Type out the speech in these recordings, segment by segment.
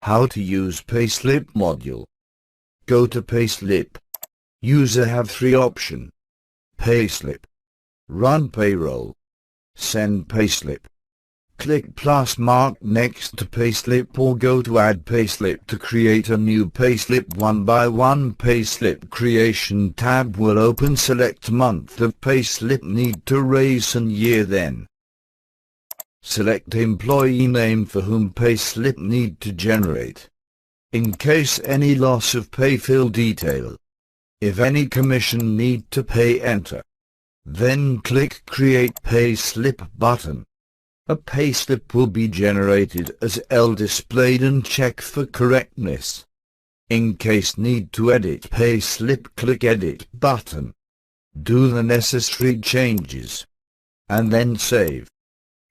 How to use Payslip module. Go to Payslip. User have 3 option. Payslip. Run payroll. Send payslip. Click plus mark next to Payslip or go to Add Payslip to create a new Payslip. 1 by 1 Payslip Creation tab will open. Select month of Payslip need to raise and year, then select employee name for whom Payslip need to generate. In case any loss of pay, fill detail. If any commission need to pay, enter. Then click Create Payslip button. A payslip will be generated as L displayed and check for correctness. In case need to edit payslip, click Edit button. Do the necessary changes and then save.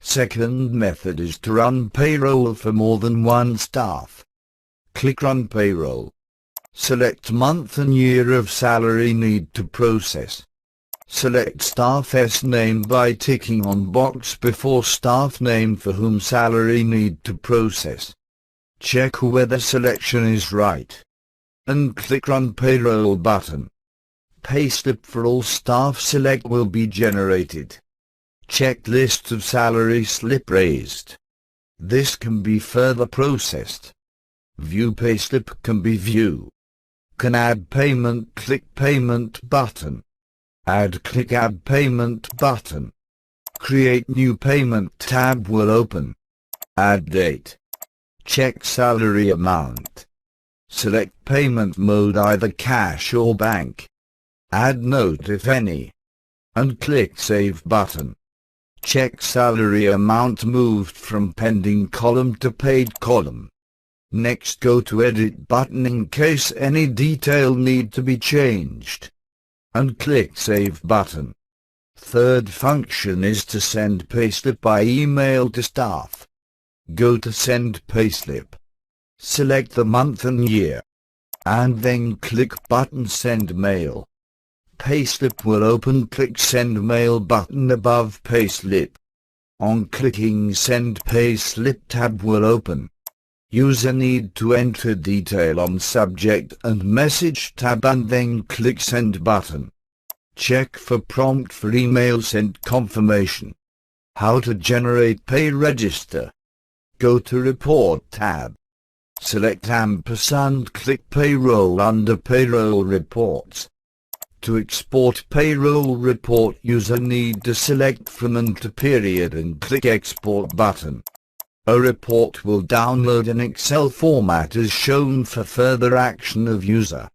Second method is to run payroll for more than 1 staff. Click Run Payroll. Select month and year of salary need to process. Select staff's name by ticking on box before staff name for whom salary need to process. Check whether selection is right and click Run Payroll button. Payslip for all staff select will be generated. Check list of salary slip raised. This can be further processed. View Payslip can be view. Can add payment, click Payment button. Add, click Add Payment button. Create new payment tab will open. Add date. Check salary amount. Select payment mode, either cash or bank. Add note if any. And click Save button. Check salary amount moved from pending column to paid column. Next go to Edit button in case any detail need to be changed. And click Save button. Third function is to send payslip by email to staff. Go to Send Payslip. Select the month and year. And then click button Send Mail. Payslip will open. Click Send Mail button above Payslip. On clicking Send Payslip tab will open. User need to enter detail on Subject and Message tab and then click Send button. Check for prompt for email sent confirmation. How to generate pay register. Go to Report tab. Select ampersand, click Payroll under Payroll Reports. To export payroll report, user need to select from and to period and click Export button. A report will download in Excel format as shown for further action of user.